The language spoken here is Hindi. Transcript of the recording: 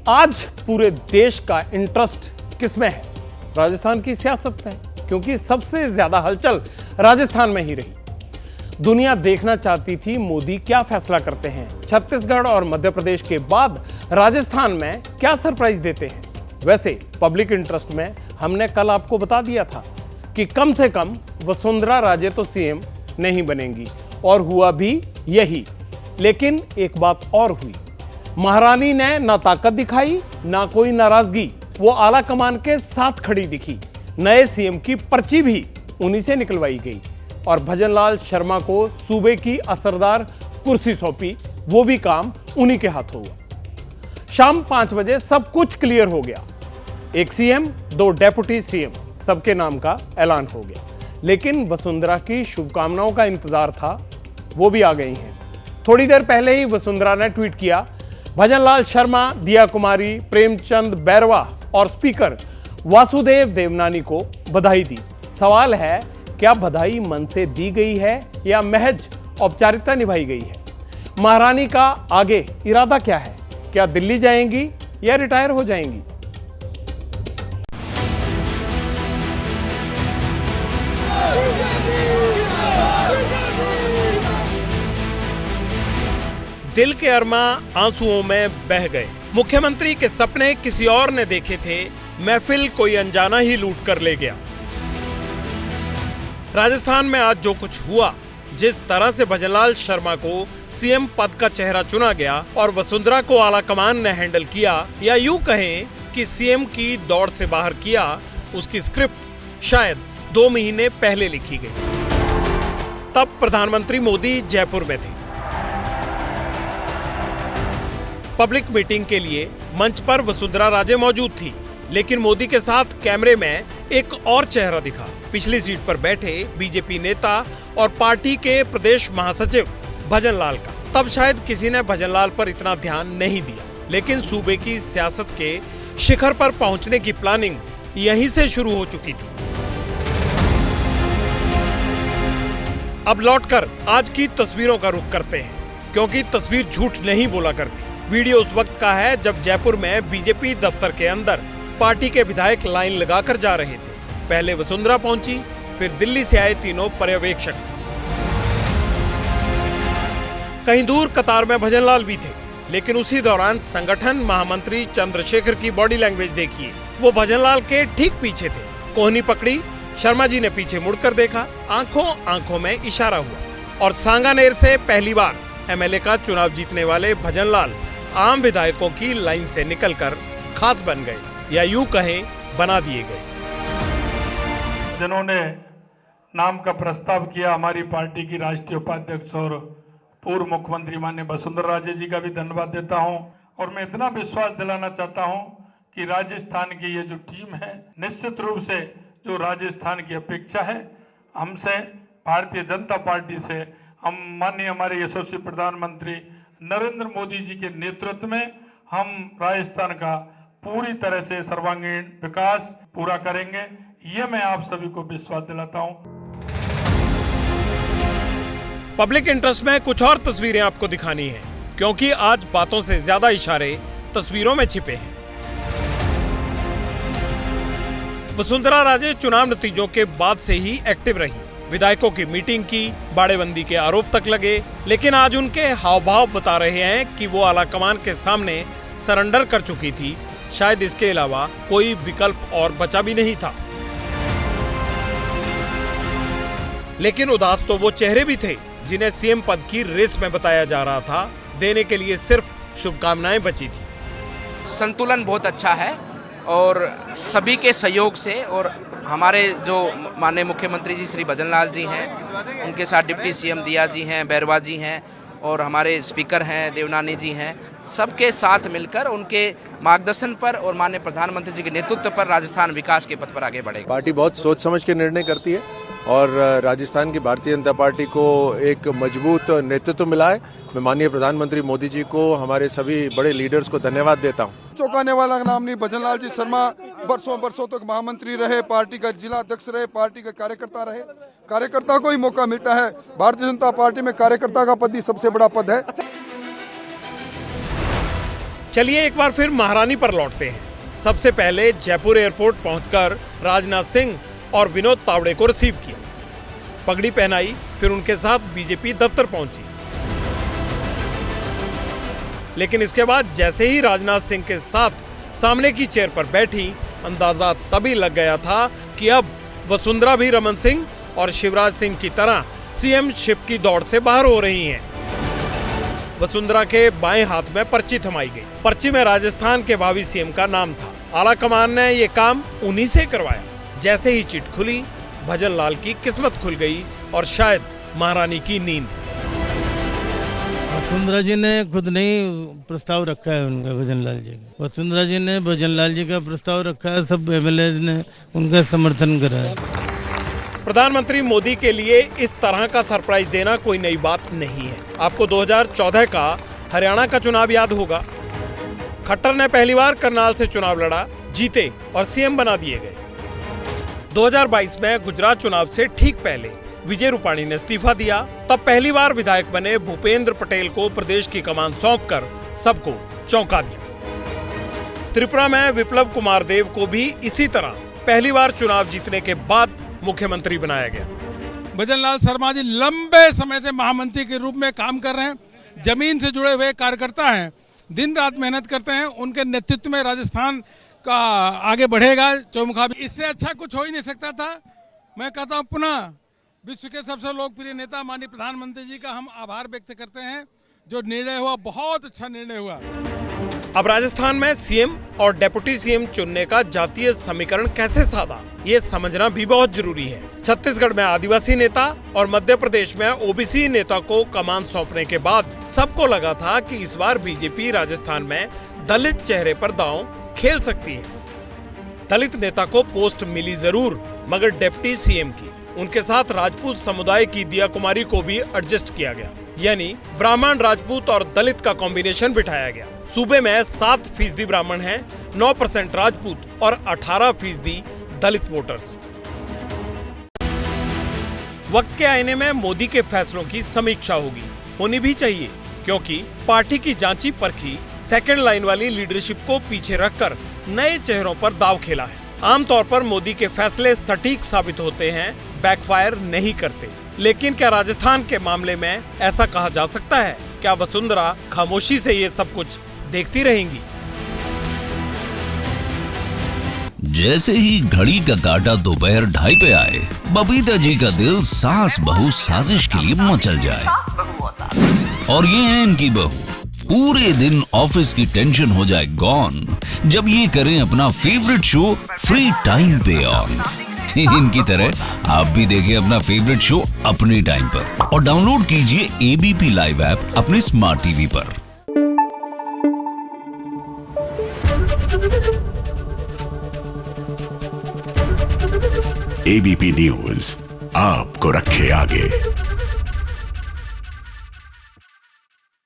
आज पूरे देश का इंटरेस्ट किसमें है? राजस्थान की सियासत में, क्योंकि सबसे ज्यादा हलचल राजस्थान में ही रही। दुनिया देखना चाहती थी मोदी क्या फैसला करते हैं। छत्तीसगढ़ और मध्य प्रदेश के बाद राजस्थान में क्या सरप्राइज देते हैं। वैसे पब्लिक इंटरेस्ट में हमने कल आपको बता दिया था कि कम से कम वसुंधरा राजे तो सीएम नहीं बनेंगी, और हुआ भी यही। लेकिन एक बात और हुई, महारानी ने ना ताकत दिखाई ना कोई नाराजगी, वो आला कमान के साथ खड़ी दिखी। नए सीएम की पर्ची भी उन्हीं से निकलवाई गई और भजनलाल शर्मा को सूबे की असरदार कुर्सी सौंपी, वो भी काम उन्हीं के हाथ हुआ। शाम 5 बजे सब कुछ क्लियर हो गया। एक सीएम, 2 डेप्यूटी सीएम, सबके नाम का ऐलान हो गया। लेकिन वसुंधरा की शुभकामनाओं का इंतजार था, वो भी आ गई हैं। थोड़ी देर पहले ही वसुंधरा ने ट्वीट किया, भजनलाल शर्मा, दिया कुमारी, प्रेमचंद बैरवा और स्पीकर वासुदेव देवनानी को बधाई दी। सवाल है, क्या बधाई मन से दी गई है या महज औपचारिकता निभाई गई है? महारानी का आगे इरादा क्या है? क्या दिल्ली जाएंगी या रिटायर हो जाएंगी? दिल के अरमा आंसुओं में बह गए। मुख्यमंत्री के सपने किसी और ने देखे थे, महफिल कोई अनजाना ही लूट कर ले गया। राजस्थान में आज जो कुछ हुआ, जिस तरह से भजनलाल शर्मा को सीएम पद का चेहरा चुना गया और वसुंधरा को आला कमान ने हैंडल किया, या यूं कहें कि सीएम की दौड़ से बाहर किया, उसकी स्क्रिप्ट शायद 2 महीने पहले लिखी गई। तब प्रधानमंत्री मोदी जयपुर में थे। पब्लिक मीटिंग के लिए मंच पर वसुंधरा राजे मौजूद थी, लेकिन मोदी के साथ कैमरे में एक और चेहरा दिखा। पिछली सीट पर बैठे बीजेपी नेता और पार्टी के प्रदेश महासचिव भजनलाल का। तब शायद किसी ने भजनलाल पर इतना ध्यान नहीं दिया, लेकिन सूबे की सियासत के शिखर पर पहुंचने की प्लानिंग यहीं से शुरू हो चुकी थी। अब लौटकर आज की तस्वीरों का रुख करते हैं, क्योंकि तस्वीर झूठ नहीं बोला करती। वीडियो उस वक्त का है जब जयपुर में बीजेपी दफ्तर के अंदर पार्टी के विधायक लाइन लगाकर जा रहे थे। पहले वसुंधरा पहुंची, फिर दिल्ली से आए तीनों पर्यवेक्षक। कहीं दूर कतार में भजनलाल भी थे, लेकिन उसी दौरान संगठन महामंत्री चंद्रशेखर की बॉडी लैंग्वेज देखिए, वो भजनलाल के ठीक पीछे थे। कोहनी पकड़ी, शर्मा जी ने पीछे मुड़कर देखा, आंखों आंखों में इशारा हुआ। और सांगानेर से पहली बार एमएलए का चुनाव जीतने वाले भजनलाल आम विधायकों की लाइन से निकलकर खास बन गए, या यूं कहें बना दिए गए। जिन्होंने नाम का प्रस्ताव किया, हमारी पार्टी की राष्ट्रीय उपाध्यक्ष और पूर्व मुख्यमंत्री माननीय वसुंधरा राजे जी का भी धन्यवाद देता हूं। और मैं इतना विश्वास दिलाना चाहता हूं कि राजस्थान की ये जो टीम है, निश्चित रूप से जो राजस्थान की अपेक्षा है हमसे, भारतीय जनता पार्टी से, हम माननीय हमारे यशस्वी प्रधानमंत्री नरेंद्र मोदी जी के नेतृत्व में हम राजस्थान का पूरी तरह से सर्वांगीण विकास पूरा करेंगे। ये मैं आप सभी को विश्वास दिलाता हूं। पब्लिक इंटरेस्ट में कुछ और तस्वीरें आपको दिखानी है, क्योंकि आज बातों से ज्यादा इशारे तस्वीरों में छिपे हैं। वसुंधरा राजे चुनाव नतीजों के बाद से ही एक्टिव रही, विधायकों की मीटिंग की, बाड़ेबंदी के आरोप तक लगे, लेकिन आज उनके हाव भाव बता रहे हैं कि वो आला कमान के सामने सरेंडर कर चुकी थी। शायद इसके अलावा कोई विकल्प और बचा भी नहीं था। लेकिन उदास तो वो चेहरे भी थे जिन्हें सीएम पद की रेस में बताया जा रहा था। देने के लिए सिर्फ शुभकामनाएं बची थी। संतुलन बहुत अच्छा है और सभी के सहयोग से, और हमारे जो माननीय मुख्यमंत्री जी श्री भजनलाल जी हैं, उनके साथ डिप्टी सीएम दिया जी हैं, बैरवा जी हैं, और हमारे स्पीकर हैं देवनानी जी हैं, सबके साथ मिलकर उनके मार्गदर्शन पर और माननीय प्रधानमंत्री जी के नेतृत्व पर राजस्थान विकास के पथ पर आगे बढ़ेगा। पार्टी बहुत सोच समझ के निर्णय करती है और राजस्थान की भारतीय जनता पार्टी को एक मजबूत नेतृत्व मिला है। मैं माननीय प्रधानमंत्री मोदी जी को, हमारे सभी बड़े लीडर्स को धन्यवाद देता हूँ। चौंकाने वाला नाम नहीं, भजनलाल जी शर्मा बरसों तक महामंत्री रहे, पार्टी का जिला अध्यक्ष रहे, पार्टी का कार्यकर्ता रहे। कार्यकर्ता को ही मौका मिलता है। भारतीय जनता पार्टी में कार्यकर्ता का पद ही सबसे बड़ा पद है। चलिए एक बार फिर महारानी पर लौटते हैं। सबसे पहले जयपुर एयरपोर्ट पहुंचकर राजनाथ सिंह और विनोद तावड़े को रिसीव किया, पगड़ी पहनाई, फिर उनके साथ बीजेपी दफ्तर पहुंची। लेकिन इसके बाद जैसे ही राजनाथ सिंह के साथ सामने की चेयर पर बैठी, अंदाजा तभी लग गया था कि अब वसुंधरा भी रमन सिंह और शिवराज सिंह की तरह सीएम शिप की दौड़ से बाहर हो रही हैं। वसुंधरा के बाएं हाथ में पर्ची थमाई गई। पर्ची में राजस्थान के भावी सीएम का नाम था। आला कमान ने ये काम उन्हीं से करवाया। जैसे ही चिट खुली, भजन लाल की किस्मत खुल गई और शायद महारानी की नींद। वसुंधरा जी ने खुद नहीं प्रस्ताव रखा है उनका, भजन लाल जी का। वसुंधरा जी ने भजन लाल जी का प्रस्ताव रखा है, सब एमएलए ने उनका समर्थन करा है। प्रधानमंत्री मोदी के लिए इस तरह का सरप्राइज देना कोई नई बात नहीं है। आपको 2014 का हरियाणा का चुनाव याद होगा। खट्टर ने पहली बार करनाल से चुनाव लड़ा, जीते और सीएम बना दिए गए। 2022 में गुजरात चुनाव से ठीक पहले विजय रूपाणी ने इस्तीफा दिया। तब पहली बार विधायक बने भूपेंद्र पटेल को प्रदेश की कमान सौंपकर सबको चौंका दिया। त्रिपुरा में विप्लव कुमार देव को भी इसी तरह पहली बार चुनाव जीतने के बाद मुख्यमंत्री बनाया गया। भजन लाल शर्मा जी लंबे समय से महामंत्री के रूप में काम कर रहे हैं। जमीन से जुड़े हुए कार्यकर्ता हैं, दिन रात मेहनत करते हैं। उनके नेतृत्व में राजस्थान का आगे बढ़ेगा चौमुखा। इससे अच्छा कुछ हो ही नहीं सकता था। मैं कहता हूँ पुनः विश्व के सबसे लोकप्रिय नेता माननीय प्रधानमंत्री जी का हम आभार व्यक्त करते हैं। जो निर्णय हुआ बहुत अच्छा निर्णय हुआ। अब राजस्थान में सीएम और डेप्यूटी सीएम चुनने का जातीय समीकरण कैसे साधा, ये समझना भी बहुत जरूरी है। छत्तीसगढ़ में आदिवासी नेता और मध्य प्रदेश में ओबीसी नेता को कमान सौंपने के बाद सबको लगा था कि इस बार बीजेपी राजस्थान में दलित चेहरे पर दांव खेल सकती है। दलित नेता को पोस्ट मिली जरूर, मगर डिप्टी सीएम की। उनके साथ राजपूत समुदाय की दिया कुमारी को भी एडजस्ट किया गया, यानी ब्राह्मण, राजपूत और दलित का कॉम्बिनेशन बिठाया गया। सूबे में 7% ब्राह्मण हैं, 9% राजपूत और 18% दलित वोटर्स। वक्त के आईने में मोदी के फैसलों की समीक्षा होगी, होनी भी चाहिए, क्योंकि पार्टी की जांची परखी सेकंड लाइन वाली लीडरशिप को पीछे रखकर नए चेहरों पर दाव खेला है। आमतौर पर मोदी के फैसले सटीक साबित होते हैं, बैकफायर नहीं करते। लेकिन क्या राजस्थान के मामले में ऐसा कहा जा सकता है? क्या वसुंधरा खामोशी से ये सब कुछ देखती रहेंगी? जैसे ही घड़ी का काटा दोपहर 2:30 पे आए, बबीता जी का दिल सास बहू साजिश के लिए मचल जाए। और ये है इनकी बहू, पूरे दिन ऑफिस की टेंशन हो जाए गॉन जब ये करें अपना फेवरेट शो फ्री टाइम पे ऑन। इनकी तरह आप भी देखिए अपना फेवरेट शो अपने टाइम पर और डाउनलोड कीजिए एबीपी लाइव ऐप अपने स्मार्ट टीवी पर। एबीपी न्यूज आपको रखे आगे।